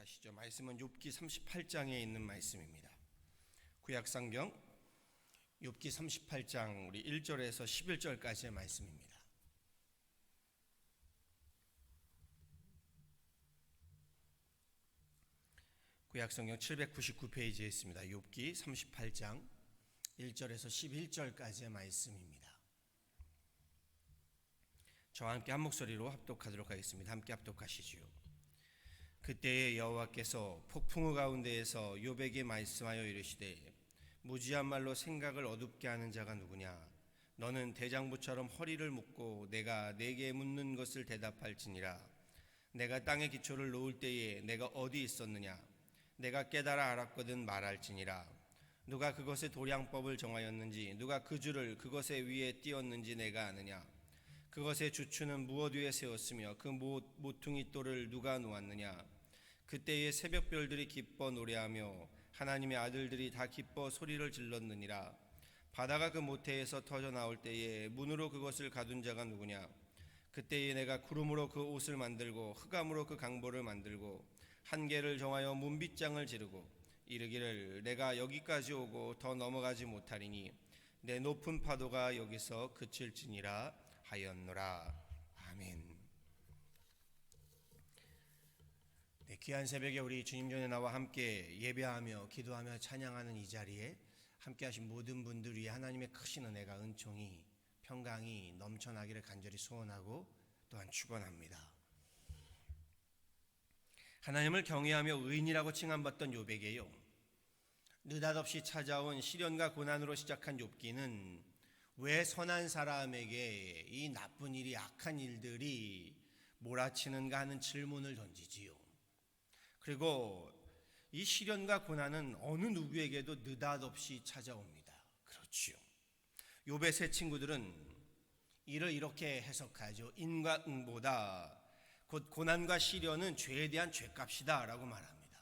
가시죠. 말씀은 욥기 38장에 있는 말씀입니다. 구약성경 욥기 38장 우리 1절에서 11절까지의 말씀입니다. 구약성경 799페이지에 있습니다. 욥기 38장 1절에서 11절까지의 말씀입니다. 저와 함께 한 목소리로 합독하도록 하겠습니다. 함께 합독하시지요. 그때에 여호와께서 폭풍우 가운데에서 욥에게 말씀하여 이르시되 무지한 말로 생각을 어둡게 하는 자가 누구냐? 너는 대장부처럼 허리를 묶고 내가 네게 묻는 것을 대답할지니라. 내가 땅의 기초를 놓을 때에 내가 어디 있었느냐? 내가 깨달아 알았거든 말할지니라. 누가 그것의 도량법을 정하였는지 누가 그 줄을 그것의 위에 띄었는지 내가 아느냐? 그것의 주추는 무엇 위에 세웠으며 그 모퉁이 돌을 누가 놓았느냐? 그때의 새벽별들이 기뻐 노래하며 하나님의 아들들이 다 기뻐 소리를 질렀느니라. 바다가 그 모태에서 터져 나올 때에 문으로 그것을 가둔 자가 누구냐? 그때에 내가 구름으로 그 옷을 만들고 흑암으로 그 강보를 만들고 한계를 정하여 문빗장을 지르고 이르기를 내가 여기까지 오고 더 넘어가지 못하리니 내 높은 파도가 여기서 그칠지니라 하였노라. 아멘. 네, 귀한 새벽에 우리 주님 전에 나와 함께 예배하며 기도하며 찬양하는 이 자리에 함께 하신 모든 분들 위해 하나님의 크신 은혜가 은총이 평강이 넘쳐나기를 간절히 소원하고 또한 축원합니다. 하나님을 경외하며 의인이라고 칭함받던 욥에게요, 느닷없이 찾아온 시련과 고난으로 시작한 욥기는 왜 선한 사람에게 이 나쁜 일이 악한 일들이 몰아치는가 하는 질문을 던지지요. 그리고 이 시련과 고난은 어느 누구에게도 느닷없이 찾아옵니다. 그렇지요. 욥의 세 친구들은 이를 이렇게 해석하죠. 인과 응보다 곧 고난과 시련은 죄에 대한 죄값이다 라고 말합니다.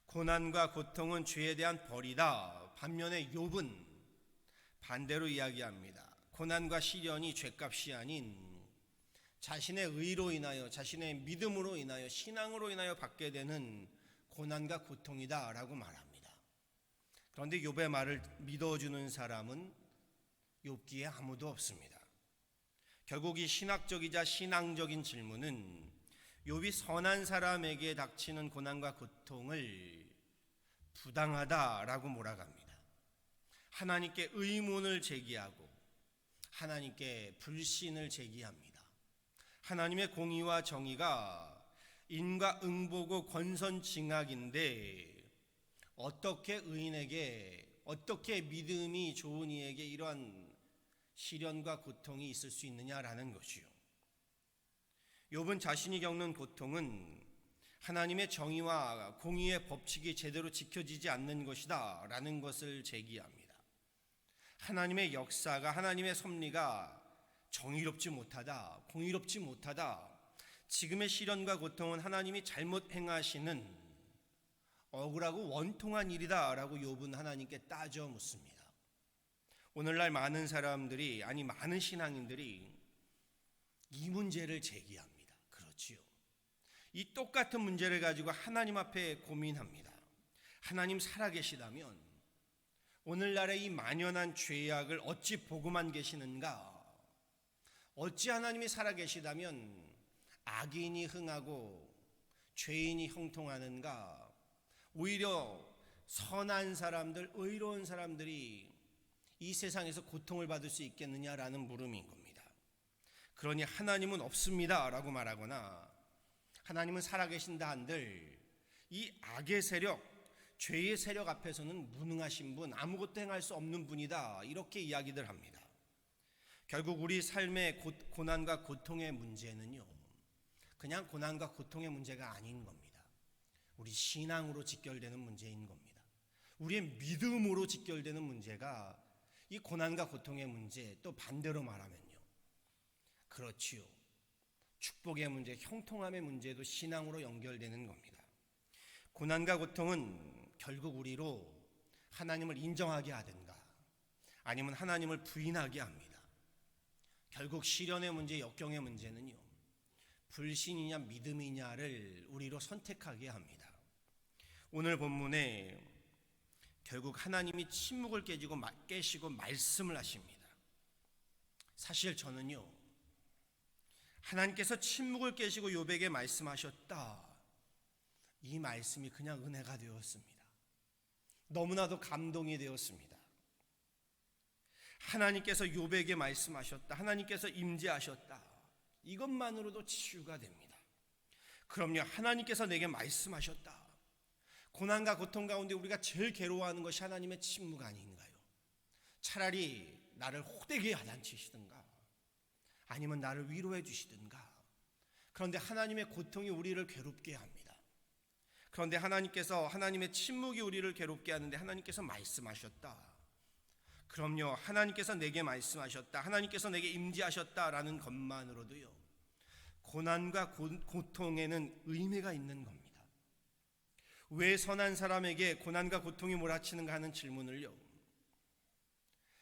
고난과 고통은 죄에 대한 벌이다. 반면에 욥은 반대로 이야기합니다. 고난과 시련이 죄값이 아닌 자신의 의로 인하여 자신의 믿음으로 인하여 신앙으로 인하여 받게 되는 고난과 고통이다 라고 말합니다. 그런데 욥의 말을 믿어주는 사람은 욥기에 아무도 없습니다. 결국 이 신학적이자 신앙적인 질문은 욥이 선한 사람에게 닥치는 고난과 고통을 부당하다라고 몰아갑니다. 하나님께 의문을 제기하고 하나님께 불신을 제기합니다. 하나님의 공의와 정의가 인과응보고 권선징악인데 어떻게 의인에게, 어떻게 믿음이 좋은 이에게 이러한 시련과 고통이 있을 수 있느냐라는 것이요. 욥은 자신이 겪는 고통은 하나님의 정의와 공의의 법칙이 제대로 지켜지지 않는 것이다 라는 것을 제기합니다. 하나님의 역사가, 하나님의 섭리가 정의롭지 못하다, 공의롭지 못하다, 지금의 시련과 고통은 하나님이 잘못 행하시는 억울하고 원통한 일이다 라고 욥은 하나님께 따져 묻습니다. 오늘날 많은 사람들이, 아니 많은 신앙인들이 이 문제를 제기합니다. 그렇지요. 이 똑같은 문제를 가지고 하나님 앞에 고민합니다. 하나님 살아계시다면 오늘날의 이 만연한 죄악을 어찌 보고만 계시는가? 어찌 하나님이 살아계시다면 악인이 흥하고 죄인이 형통하는가? 오히려 선한 사람들, 의로운 사람들이 이 세상에서 고통을 받을 수 있겠느냐라는 물음인 겁니다. 그러니 하나님은 없습니다 라고 말하거나 하나님은 살아계신다 한들 이 악의 세력, 죄의 세력 앞에서는 무능하신 분, 아무것도 행할 수 없는 분이다, 이렇게 이야기들 합니다. 결국 우리 삶의 고난과 고통의 문제는요, 그냥 고난과 고통의 문제가 아닌 겁니다. 우리 신앙으로 직결되는 문제인 겁니다. 우리의 믿음으로 직결되는 문제가 이 고난과 고통의 문제, 또 반대로 말하면요, 그렇지요, 축복의 문제, 형통함의 문제도 신앙으로 연결되는 겁니다. 고난과 고통은 결국 우리로 하나님을 인정하게 하든가 아니면 하나님을 부인하게 합니다. 결국 시련의 문제, 역경의 문제는요, 불신이냐 믿음이냐를 우리로 선택하게 합니다. 오늘 본문에 결국 하나님이 침묵을 깨시고 말씀을 하십니다. 사실 저는요, 하나님께서 침묵을 깨시고 욥에게 말씀하셨다, 이 말씀이 그냥 은혜가 되었습니다. 너무나도 감동이 되었습니다. 하나님께서 욥에게 말씀하셨다, 하나님께서 임재하셨다, 이것만으로도 치유가 됩니다. 그럼요, 하나님께서 내게 말씀하셨다. 고난과 고통 가운데 우리가 제일 괴로워하는 것이 하나님의 침묵 아닌가요? 차라리 나를 호되게 야단치시든가 아니면 나를 위로해 주시든가. 그런데 하나님의 고통이 우리를 괴롭게 합니다. 그런데 하나님께서, 하나님의 침묵이 우리를 괴롭게 하는데 하나님께서 말씀하셨다. 그럼요, 하나님께서 내게 말씀하셨다, 하나님께서 내게 임재하셨다라는 것만으로도요, 고난과 고통에는 의미가 있는 겁니다. 왜 선한 사람에게 고난과 고통이 몰아치는가 하는 질문을요,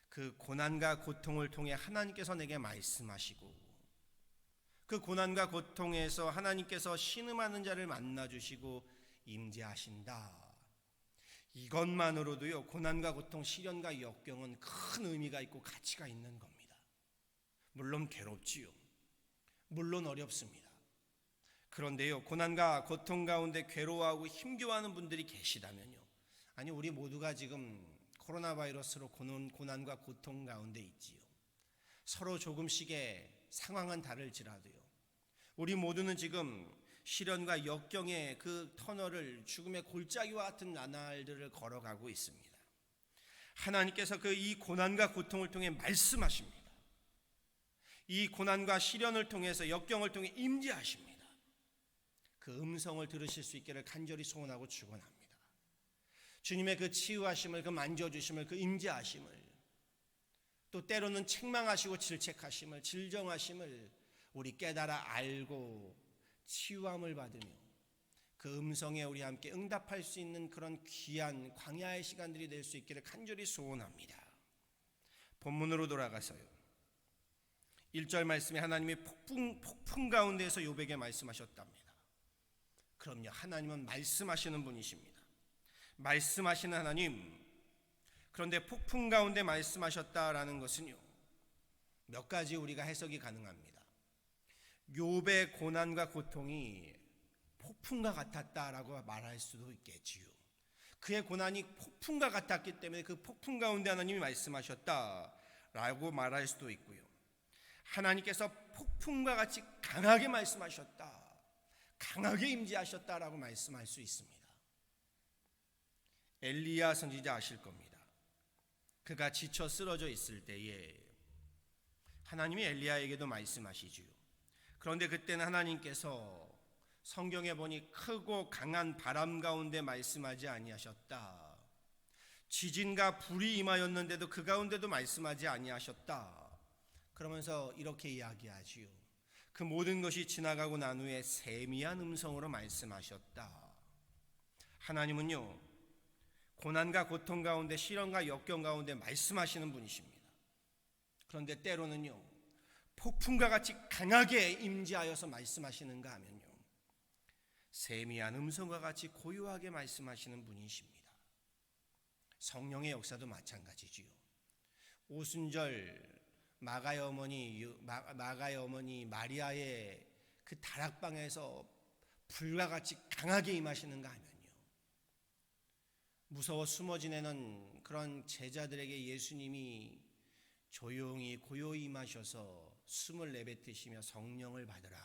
그 고난과 고통을 통해 하나님께서 내게 말씀하시고 그 고난과 고통에서 하나님께서 신음하는 자를 만나주시고 임재하신다, 이것만으로도요, 고난과 고통, 시련과 역경은 큰 의미가 있고 가치가 있는 겁니다. 물론 괴롭지요, 물론 어렵습니다. 그런데요, 고난과 고통 가운데 괴로워하고 힘겨워하는 분들이 계시다면요, 아니 우리 모두가 지금 코로나 바이러스로 고난과 고통 가운데 있지요. 서로 조금씩의 상황은 다를지라도요, 우리 모두는 지금 시련과 역경의 그 터널을, 죽음의 골짜기와 같은 나날들을 걸어가고 있습니다. 하나님께서 이 고난과 고통을 통해 말씀하십니다. 이 고난과 시련을 통해서, 역경을 통해 임재하십니다. 그 음성을 들으실 수 있기를 간절히 소원하고 축원합니다. 주님의 그 치유하심을, 그 만져주심을, 그 임재하심을, 또 때로는 책망하시고 질책하심을, 질정하심을 우리 깨달아 알고 치유함을 받으며 그 음성에 우리 함께 응답할 수 있는 그런 귀한 광야의 시간들이 될 수 있기를 간절히 소원합니다. 본문으로 돌아가서요, 1절 말씀에 하나님이 폭풍 가운데에서 욥에게 말씀하셨답니다. 그럼요, 하나님은 말씀하시는 분이십니다. 말씀하시는 하나님. 그런데 폭풍 가운데 말씀하셨다라는 것은요, 몇 가지 우리가 해석이 가능합니다. 욥의 고난과 고통이 폭풍과 같았다라고 말할 수도 있겠지요. 그의 고난이 폭풍과 같았기 때문에 그 폭풍 가운데 하나님이 말씀하셨다라고 말할 수도 있고요, 하나님께서 폭풍과 같이 강하게 말씀하셨다, 강하게 임재하셨다라고 말씀할 수 있습니다. 엘리야 선지자 아실 겁니다. 그가 지쳐 쓰러져 있을 때에 하나님이 엘리야에게도 말씀하시지요. 그런데 그때는 하나님께서 성경에 보니 크고 강한 바람 가운데 말씀하지 아니하셨다, 지진과 불이 임하였는데도 그 가운데도 말씀하지 아니하셨다, 그러면서 이렇게 이야기하지요. 그 모든 것이 지나가고 난 후에 세미한 음성으로 말씀하셨다. 하나님은요, 고난과 고통 가운데, 시련과 역경 가운데 말씀하시는 분이십니다. 그런데 때로는요, 폭풍과 같이 강하게 임재하여서 말씀하시는가 하면요, 세미한 음성과 같이 고요하게 말씀하시는 분이십니다. 성령의 역사도 마찬가지지요. 오순절 마가의 어머니 마리아의 그 다락방에서 불과 같이 강하게 임하시는가 하면요, 무서워 숨어 지내는 그런 제자들에게 예수님이 조용히 고요히 임하셔서 숨을 내뱉으시며 성령을 받으라,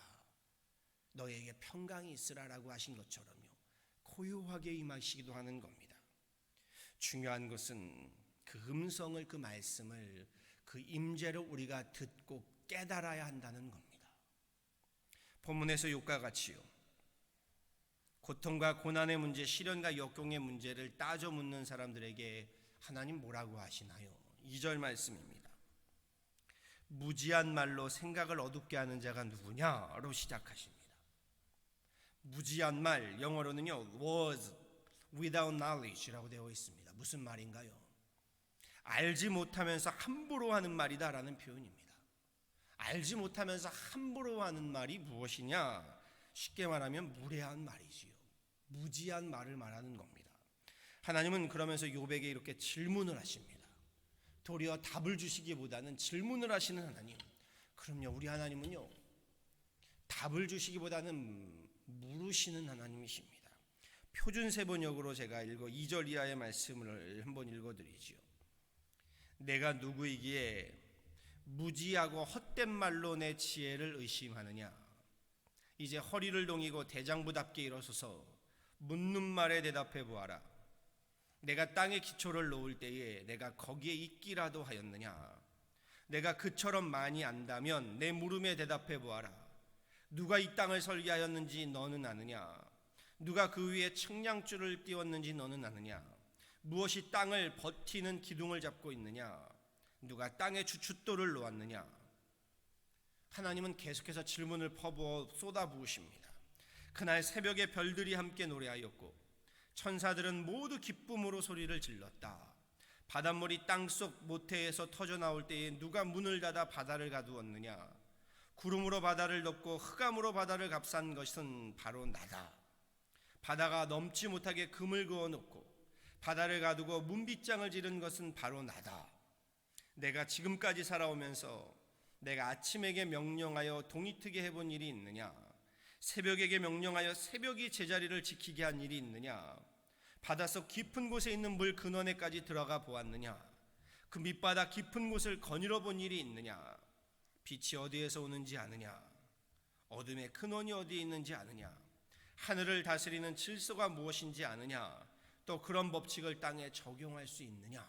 너에게 평강이 있으라라고 하신 것처럼요, 고요하게 임하시기도 하는 겁니다. 중요한 것은 그 음성을, 그 말씀을, 그 임재를 우리가 듣고 깨달아야 한다는 겁니다. 본문에서 욥과 같이요, 고통과 고난의 문제, 시련과 역경의 문제를 따져 묻는 사람들에게 하나님 뭐라고 하시나요? 2절 말씀입니다. 무지한 말로 생각을 어둡게 하는 자가 누구냐로 시작하십니다. 무지한 말, 영어로는요, words without knowledge라고 되어 있습니다. 무슨 말인가요? 알지 못하면서 함부로 하는 말이다라는 표현입니다. 알지 못하면서 함부로 하는 말이 무엇이냐? 쉽게 말하면 무례한 말이지요. 무지한 말을 말하는 겁니다. 하나님은 그러면서 욥에게 이렇게 질문을 하십니다. 도리어 답을 주시기보다는 질문을 하시는 하나님. 그럼요, 우리 하나님은요, 답을 주시기보다는 물으시는 하나님이십니다. 표준세번역으로 제가 2절 이하의 말씀을 한번 읽어드리지요. 내가 누구이기에 무지하고 헛된 말로 내 지혜를 의심하느냐. 이제 허리를 동이고 대장부답게 일어서서 묻는 말에 대답해 보아라. 내가 땅에 기초를 놓을 때에 내가 거기에 있기라도 하였느냐. 내가 그처럼 많이 안다면 내 물음에 대답해 보아라. 누가 이 땅을 설계하였는지 너는 아느냐. 누가 그 위에 측량줄을 띄웠는지 너는 아느냐. 무엇이 땅을 버티는 기둥을 잡고 있느냐. 누가 땅에 주춧돌을 놓았느냐. 하나님은 계속해서 질문을 퍼부어 쏟아부으십니다. 그날 새벽에 별들이 함께 노래하였고 천사들은 모두 기쁨으로 소리를 질렀다. 바닷물이 땅속 모태에서 터져나올 때에 누가 문을 닫아 바다를 가두었느냐. 구름으로 바다를 덮고 흑암으로 바다를 감싼 것은 바로 나다. 바다가 넘지 못하게 금을 그어놓고 바다를 가두고 문빗장을 지른 것은 바로 나다. 내가 지금까지 살아오면서 내가 아침에게 명령하여 동이 트게 해본 일이 있느냐. 새벽에게 명령하여 새벽이 제자리를 지키게 한 일이 있느냐. 바닷속 깊은 곳에 있는 물 근원에까지 들어가 보았느냐. 그 밑바닥 깊은 곳을 거닐어 본 일이 있느냐. 빛이 어디에서 오는지 아느냐. 어둠의 근원이 어디에 있는지 아느냐. 하늘을 다스리는 질서가 무엇인지 아느냐. 또 그런 법칙을 땅에 적용할 수 있느냐.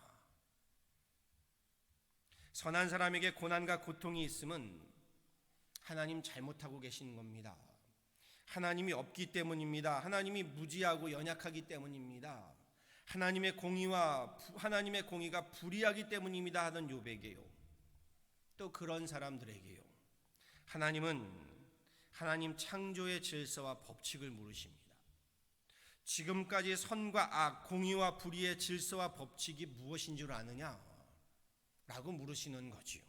선한 사람에게 고난과 고통이 있음은 하나님 잘못하고 계신 겁니다. 하나님이 없기 때문입니다. 하나님이 무지하고 연약하기 때문입니다. 하나님의 공의가 불의하기 때문입니다 하던 욥에게요. 또 그런 사람들에게요. 하나님은 하나님 창조의 질서와 법칙을 물으십니다. 지금까지 선과 악, 공의와 불의의 질서와 법칙이 무엇인 줄 아느냐? 라고 물으시는 거지요.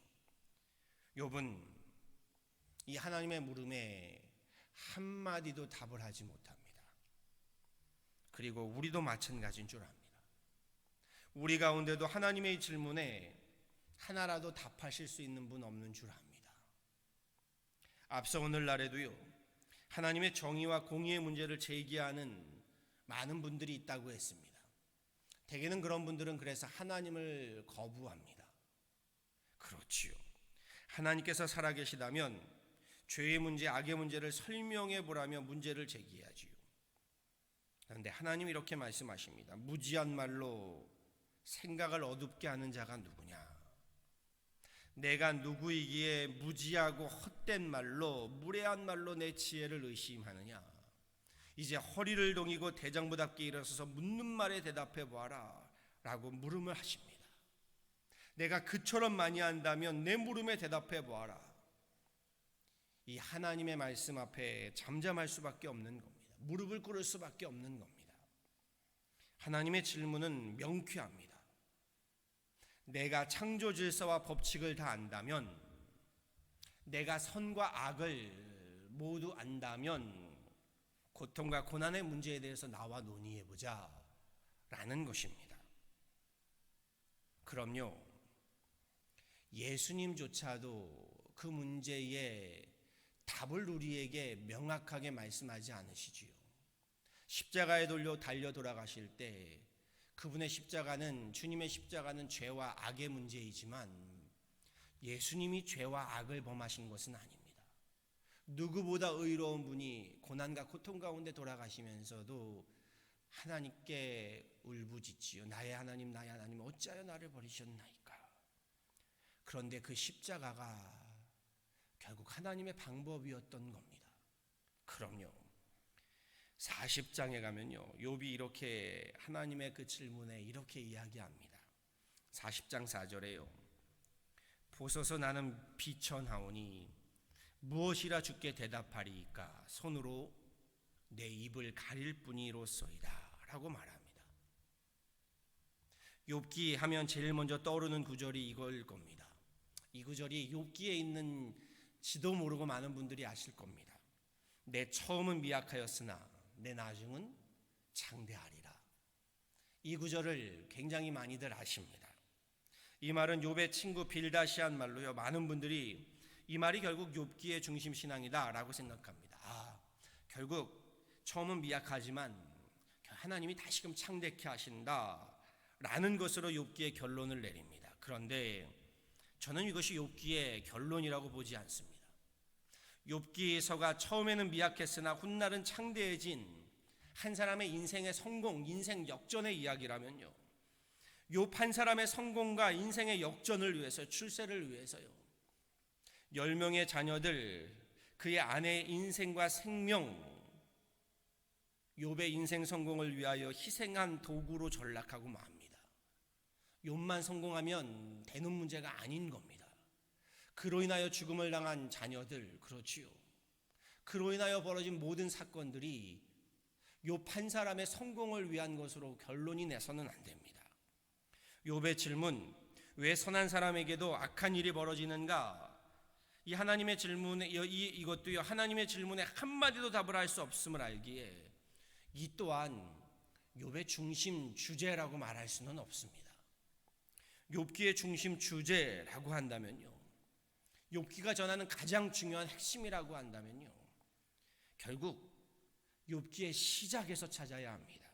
욥은 이 하나님의 물음에 한마디도 답을 하지 못합니다. 그리고 우리도 마찬가지인 줄 압니다. 우리 가운데도 하나님의 질문에 하나라도 답하실 수 있는 분 없는 줄 압니다. 앞서 오늘날에도요, 하나님의 정의와 공의의 문제를 제기하는 많은 분들이 있다고 했습니다. 대개는 그런 분들은 그래서 하나님을 거부합니다. 그렇지요. 하나님께서 살아계시다면 죄의 문제, 악의 문제를 설명해 보라며 문제를 제기하지요. 그런데 하나님이 이렇게 말씀하십니다. 무지한 말로 생각을 어둡게 하는 자가 누구냐. 내가 누구이기에 무지하고 헛된 말로 무례한 말로 내 지혜를 의심하느냐. 이제 허리를 동이고 대장부답게 일어서서 묻는 말에 대답해 보아라 라고 물음을 하십니다. 내가 그처럼 많이 한다면 내 물음에 대답해 보아라. 이 하나님의 말씀 앞에 잠잠할 수밖에 없는 겁니다. 무릎을 꿇을 수밖에 없는 겁니다. 하나님의 질문은 명쾌합니다. 내가 창조 질서와 법칙을 다 안다면, 내가 선과 악을 모두 안다면 고통과 고난의 문제에 대해서 나와 논의해보자 라는 것입니다. 그럼요, 예수님조차도 그 문제에 답을 우리에게 명확하게 말씀하지 않으시지요. 십자가에 달려 돌아가실 때 그분의 십자가는, 주님의 십자가는 죄와 악의 문제이지만 예수님이 죄와 악을 범하신 것은 아닙니다. 누구보다 의로운 분이 고난과 고통 가운데 돌아가시면서도 하나님께 울부짖지요. 나의 하나님 어찌하여 나를 버리셨나이까. 그런데 그 십자가가 결국 하나님의 방법이었던 겁니다. 그럼요, 40장에 가면요, 욥이 이렇게 하나님의 그 질문에 이렇게 이야기합니다. 40장 4절에요. 보소서 나는 비천하오니 무엇이라 주께 대답하리이까. 손으로 내 입을 가릴 뿐이로소이다 라고 말합니다. 욥기 하면 제일 먼저 떠오르는 구절이 이걸 겁니다. 이 구절이 욥기에 있는 지도 모르고 많은 분들이 아실 겁니다. 내 처음은 미약하였으나 내 나중은 창대하리라. 이 구절을 굉장히 많이들 아십니다. 이 말은 욥의 친구 빌닷이 한 말로요. 많은 분들이 이 말이 결국 욥기의 중심 신앙이다라고 생각합니다. 결국 처음은 미약하지만 하나님이 다시금 창대케 하신다라는 것으로 욥기의 결론을 내립니다. 그런데 저는 이것이 욥기의 결론이라고 보지 않습니다. 욥기서가 처음에는 미약했으나 훗날은 창대해진 한 사람의 인생의 성공, 인생 역전의 이야기라면요, 욥 한 사람의 성공과 인생의 역전을 위해서, 출세를 위해서요, 10명의 자녀들, 그의 아내의 인생과 생명, 욥의 인생 성공을 위하여 희생한 도구로 전락하고 맙니다. 욥만 성공하면 되는 문제가 아닌 겁니다. 그로 인하여 죽음을 당한 자녀들, 그렇지요. 그로 인하여 벌어진 모든 사건들이 욥 한 사람의 성공을 위한 것으로 결론이 내서는 안 됩니다. 욥의 질문, 왜 선한 사람에게도 악한 일이 벌어지는가? 이 하나님의 질문에, 이것도요, 하나님의 질문에 한마디도 답을 할 수 없음을 알기에 이 또한 욥의 중심 주제라고 말할 수는 없습니다. 욥기의 중심 주제라고 한다면요, 욥기가 전하는 가장 중요한 핵심이라고 한다면요, 결국 욥기의 시작에서 찾아야 합니다.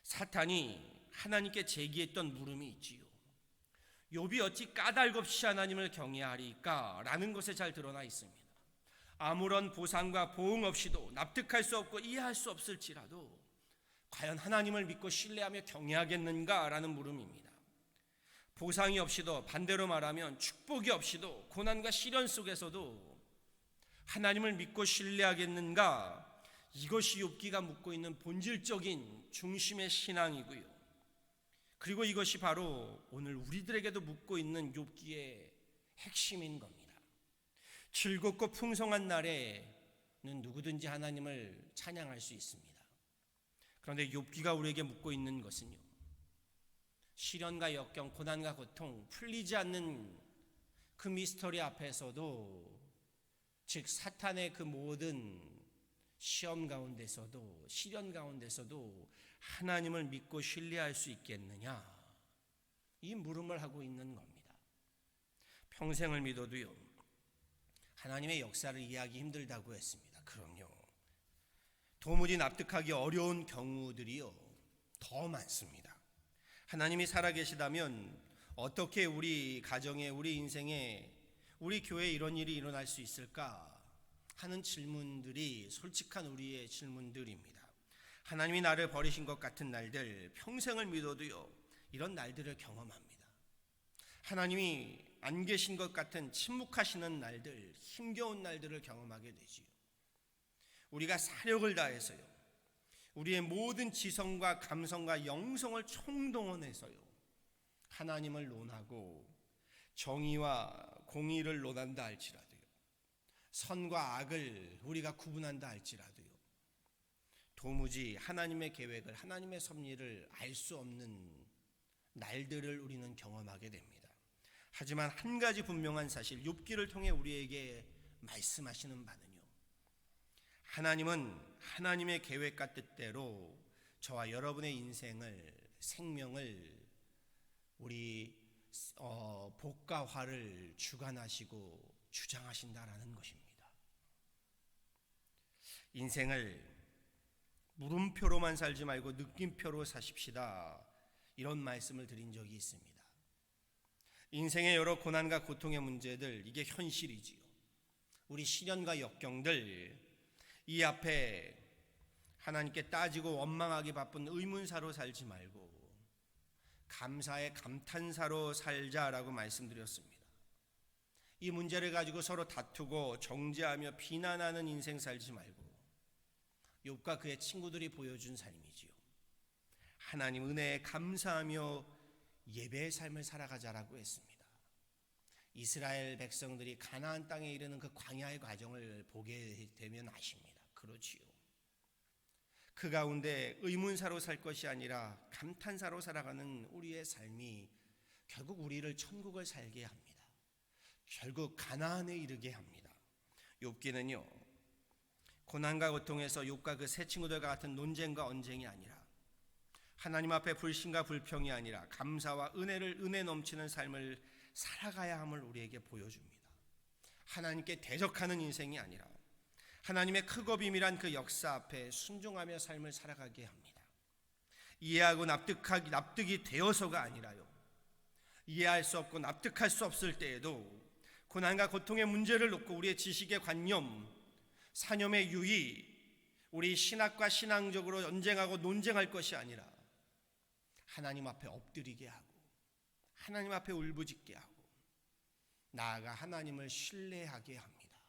사탄이 하나님께 제기했던 물음이 있지요. 욥이 어찌 까닭없이 하나님을 경외하리까? 라는 것에 잘 드러나 있습니다. 아무런 보상과 보응 없이도 납득할 수 없고 이해할 수 없을지라도 과연 하나님을 믿고 신뢰하며 경외하겠는가? 라는 물음입니다. 보상이 없이도, 반대로 말하면 축복이 없이도, 고난과 시련 속에서도 하나님을 믿고 신뢰하겠는가? 이것이 욥기가 묻고 있는 본질적인 중심의 신앙이고요. 그리고 이것이 바로 오늘 우리들에게도 묻고 있는 욥기의 핵심인 겁니다. 즐겁고 풍성한 날에는 누구든지 하나님을 찬양할 수 있습니다. 그런데 욥기가 우리에게 묻고 있는 것은요, 시련과 역경, 고난과 고통, 풀리지 않는 그 미스터리 앞에서도, 즉 사탄의 그 모든 시험 가운데서도, 시련 가운데서도 하나님을 믿고 신뢰할 수 있겠느냐, 이 물음을 하고 있는 겁니다. 평생을 믿어도요, 하나님의 역사를 이해하기 힘들다고 했습니다. 그럼요, 도무지 납득하기 어려운 경우들이요 더 많습니다. 하나님이 살아계시다면 어떻게 우리 가정에, 우리 인생에, 우리 교회에 이런 일이 일어날 수 있을까 하는 질문들이 솔직한 우리의 질문들입니다. 하나님이 나를 버리신 것 같은 날들, 평생을 믿어도요 이런 날들을 경험합니다. 하나님이 안 계신 것 같은 침묵하시는 날들, 힘겨운 날들을 경험하게 되지요. 우리가 사력을 다해서요, 우리의 모든 지성과 감성과 영성을 총동원해서요 하나님을 논하고 정의와 공의를 논한다 할지라도요, 선과 악을 우리가 구분한다 할지라도요, 도무지 하나님의 계획을, 하나님의 섭리를 알 수 없는 날들을 우리는 경험하게 됩니다. 하지만 한 가지 분명한 사실, 욥기를 통해 우리에게 말씀하시는 바는요, 하나님은 하나님의 계획과 뜻대로 저와 여러분의 인생을, 생명을, 우리 복과 화를 주관하시고 주장하신다라는 것입니다. 인생을 물음표로만 살지 말고 느낌표로 사십시다, 이런 말씀을 드린 적이 있습니다. 인생의 여러 고난과 고통의 문제들, 이게 현실이지요. 우리 시련과 역경들, 이 앞에 하나님께 따지고 원망하기 바쁜 의문사로 살지 말고 감사의 감탄사로 살자라고 말씀드렸습니다. 이 문제를 가지고 서로 다투고 정죄하며 비난하는 인생 살지 말고 욥과 그의 친구들이 보여준 삶이지요. 하나님 은혜에 감사하며 예배의 삶을 살아가자라고 했습니다. 이스라엘 백성들이 가나안 땅에 이르는 그 광야의 과정을 보게 되면 아십니다. 그렇지요. 그 가운데 의문사로 살 것이 아니라 감탄사로 살아가는 우리의 삶이 결국 우리를 천국을 살게 합니다. 결국 가나안에 이르게 합니다. 욥기는요, 고난과 고통에서 욥과 그 세 친구들과 같은 논쟁과 언쟁이 아니라 하나님 앞에 불신과 불평이 아니라 감사와 은혜 넘치는 삶을 살아가야 함을 우리에게 보여줍니다. 하나님께 대적하는 인생이 아니라 하나님의 크고 비밀한 그 역사 앞에 순종하며 삶을 살아가게 합니다. 이해하고 납득이 되어서가 아니라요, 이해할 수 없고 납득할 수 없을 때에도 고난과 고통의 문제를 놓고 우리의 지식의 관념, 사념의 유의, 우리 신학과 신앙적으로 언쟁하고 논쟁할 것이 아니라 하나님 앞에 엎드리게 하고 하나님 앞에 울부짖게 하고 나아가 하나님을 신뢰하게 합니다.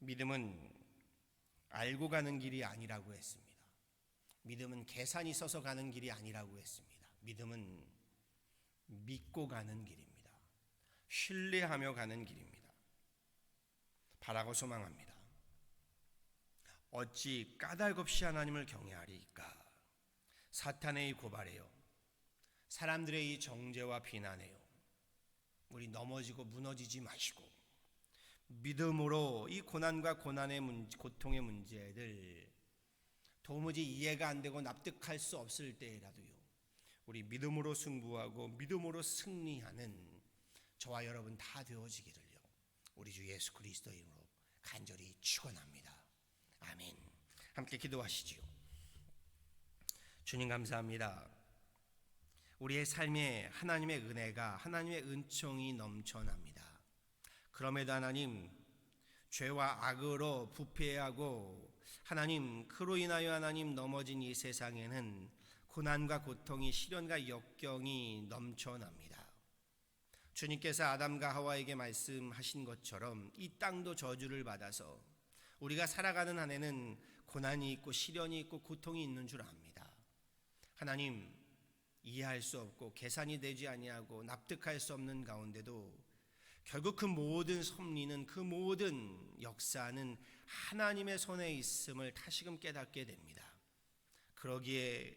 믿음은 알고 가는 길이 아니라고 했습니다. 믿음은 계산이 있어서 가는 길이 아니라고 했습니다. 믿음은 믿고 가는 길입니다. 신뢰하며 가는 길입니다. 바라고 소망합니다. 어찌 까닭없이 하나님을 경외하리까? 사탄의 이 고발에요, 사람들의 이 정죄와 비난에요, 우리 넘어지고 무너지지 마시고 믿음으로 이 고난과 고통의 문제들 도무지 이해가 안 되고 납득할 수 없을 때라도요, 우리 믿음으로 승부하고 믿음으로 승리하는 저와 여러분 다 되어지기를요, 우리 주 예수 그리스도 이름으로 간절히 축원합니다. 아멘. 함께 기도하시지요. 주님 감사합니다. 우리의 삶에 하나님의 은혜가, 하나님의 은총이 넘쳐납니다. 그럼에도 하나님, 죄와 악으로 부패하고 하나님 그로 인하여 하나님 넘어진 이 세상에는 고난과 고통이, 시련과 역경이 넘쳐납니다. 주님께서 아담과 하와에게 말씀하신 것처럼 이 땅도 저주를 받아서 우리가 살아가는 한에는 고난이 있고 시련이 있고 고통이 있는 줄 압니다. 하나님, 이해할 수 없고 계산이 되지 아니하고 납득할 수 없는 가운데도 결국 그 모든 섭리는, 그 모든 역사는 하나님의 손에 있음을 다시금 깨닫게 됩니다. 그러기에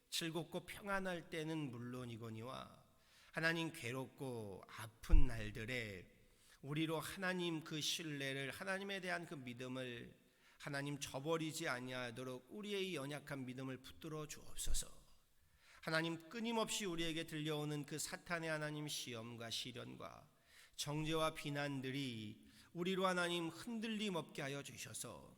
즐겁고 평안할 때는 물론이거니와 하나님 괴롭고 아픈 날들에 우리로 하나님 그 신뢰를, 하나님에 대한 그 믿음을 하나님 저버리지 아니하도록 우리의 연약한 믿음을 붙들어 주옵소서. 하나님, 끊임없이 우리에게 들려오는 그 사탄의 하나님 시험과 시련과 정죄와 비난들이 우리로 하나님 흔들림 없게 하여 주셔서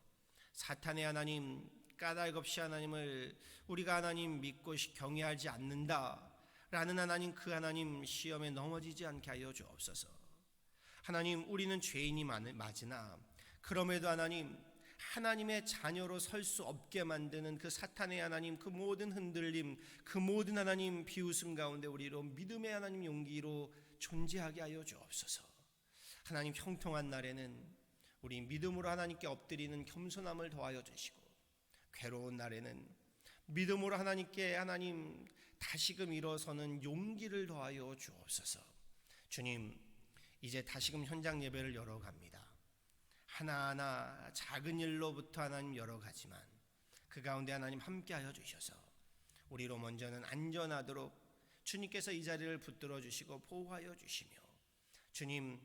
사탄의 하나님, 까닭 없이 하나님을 우리가 하나님 믿고 경외하지 않는다라는 하나님, 그 하나님 시험에 넘어지지 않게 하여 주옵소서. 하나님, 우리는 죄인이 맞으나 그럼에도 하나님, 하나님의 자녀로 설 수 없게 만드는 그 사탄의 하나님, 그 모든 흔들림, 그 모든 하나님 비웃음 가운데 우리로 믿음의 하나님 용기로 존재하게 하여 주옵소서. 하나님, 형통한 날에는 우리 믿음으로 하나님께 엎드리는 겸손함을 더하여 주시고, 괴로운 날에는 믿음으로 하나님께 하나님 다시금 일어서는 용기를 더하여 주옵소서. 주님, 이제 다시금 현장 예배를 열어갑니다. 하나하나 작은 일로부터 하나님 열어가지만 그 가운데 하나님 함께하여 주셔서 우리로 먼저는 안전하도록 주님께서 이 자리를 붙들어 주시고 보호하여 주시며, 주님,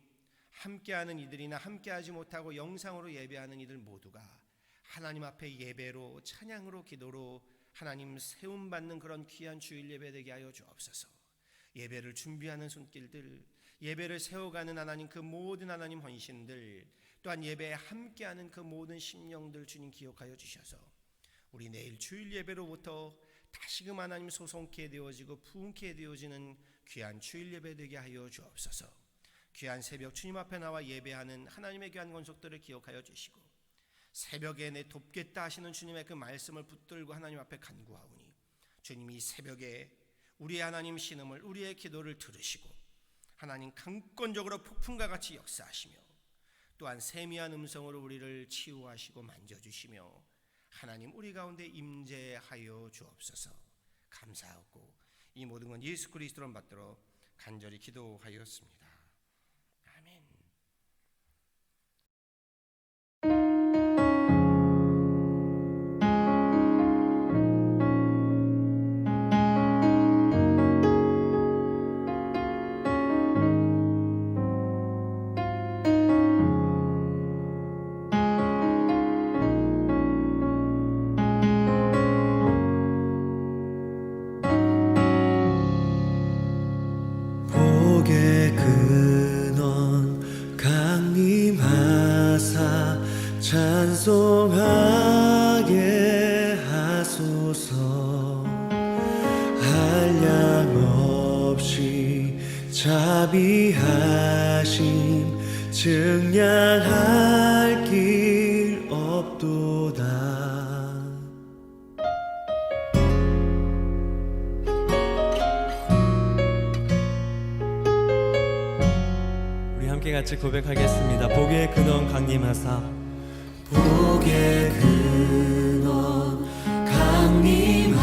함께하는 이들이나 함께하지 못하고 영상으로 예배하는 이들 모두가 하나님 앞에 예배로, 찬양으로, 기도로 하나님 세움받는 그런 귀한 주일 예배 되게 하여 주옵소서. 예배를 준비하는 손길들, 예배를 세워가는 하나님 그 모든 하나님 헌신들, 또한 예배에 함께하는 그 모든 심령들 주님 기억하여 주셔서 우리 내일 주일 예배로부터 다시금 하나님 소송케 되어지고 부흥케 되어지는 귀한 주일 예배 되게 하여 주옵소서. 귀한 새벽 주님 앞에 나와 예배하는 하나님의 귀한 권속들을 기억하여 주시고, 새벽에 내 돕겠다 하시는 주님의 그 말씀을 붙들고 하나님 앞에 간구하오니 주님이 이 새벽에 우리의 하나님 신음을, 우리의 기도를 들으시고 하나님 강권적으로 폭풍과 같이 역사하시며 또한 세미한 음성으로 우리를 치유하시고 만져주시며 하나님 우리 가운데 임재하여 주옵소서. 감사하고 이 모든 건 예수 그리스도로 받들어 간절히 기도하였습니다. 아멘. 자비하심 증량할 길 없도다. 우리 함께 같이 고백하겠습니다. 복의 근원 강림하사, 복의 근원 강림하사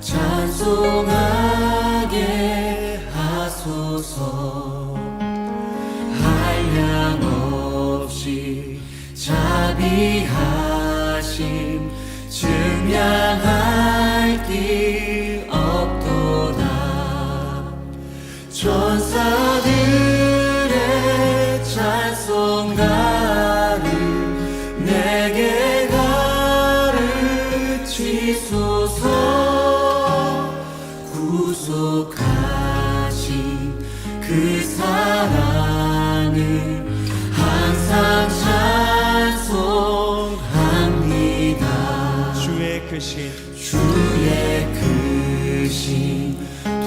찬송하게 하소서. 한량없이 자비하심 증량할 길 없도다. 천사들의 찬송가를 내게 가르치소서. 구속하신 그 사랑을 항상 찬송합니다. 주의 크신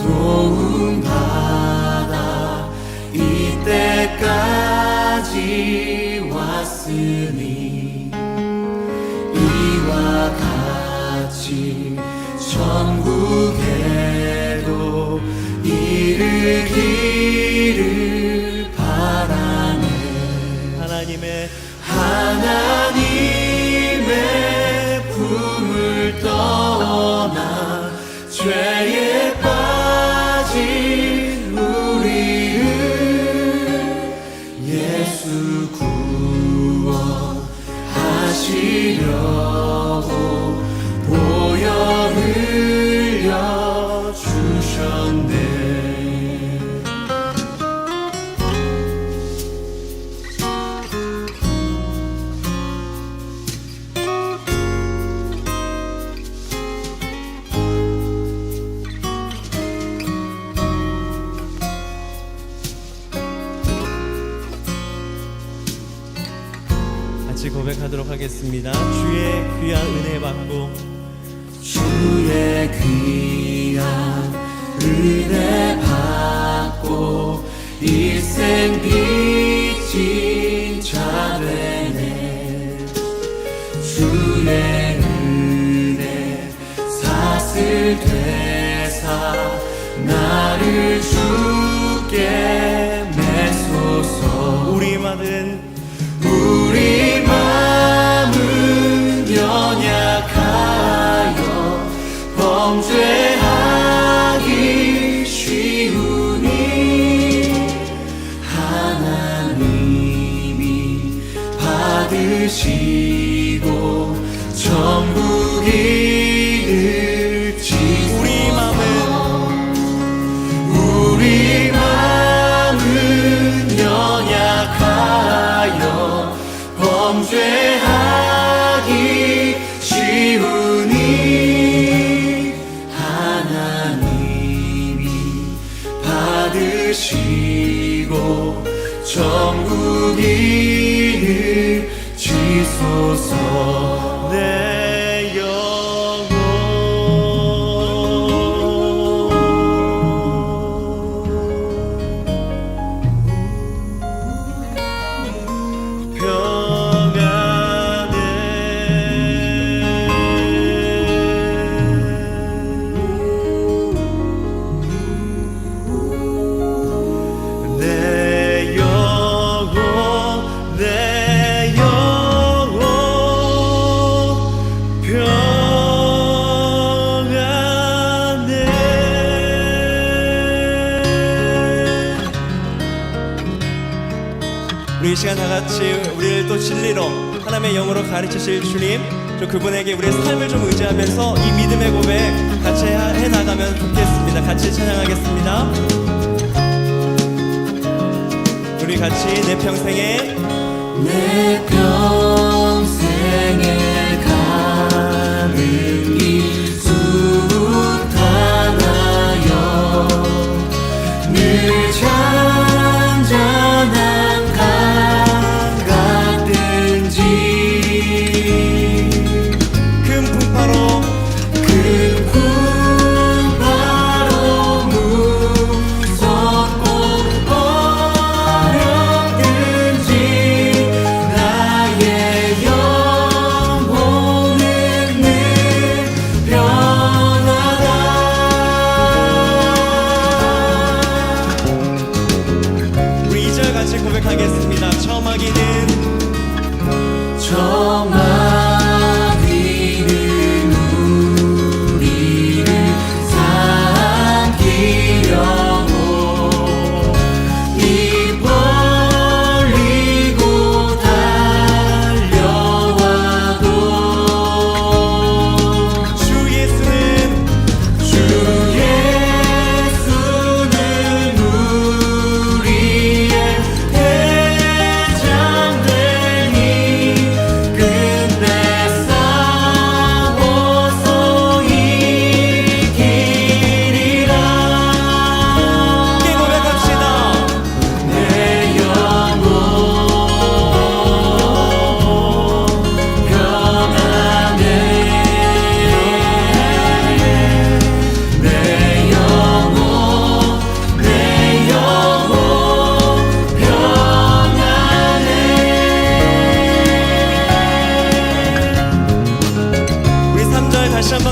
도움받아 이때까지 왔으니 이와 같이 천국에도 이르기를 바라네. 하나님의 품을 떠나 죄에 빠진 우리를 예수 구원하시려고 보혈 흘려 주셨네. 같이 고백하도록 하겠습니다. 주의 귀한 은혜 받고, 주의 귀한 은혜 받고 일생 빚진 자 되네. 주의 은혜 사슬 되사 나를 주께 매소서. 우리 마음은 연약하여 범죄하기 쉬우니 하나님이 받으시고 천국 이을지소서. 우리 마음은 연약하여 범죄하기 쉬우니 하나님이 받으시고 천국 이을지소서. 내 영혼 우리 이 시간 다 같이 우리를 또 진리로 하나님의 영으로 가르치실 주님, 또 그분에게 우리의 삶을 좀 의지하면서 이 믿음의 고백 같이 해나가면 좋겠습니다. 같이 찬양하겠습니다. 우리 같이 내 평생에 가는 길 숱하나요. 늘 잔잔한 강 같든지 큰 풍파로 무서워도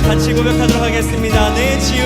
같이 고백하도록 하겠습니다. 내 지은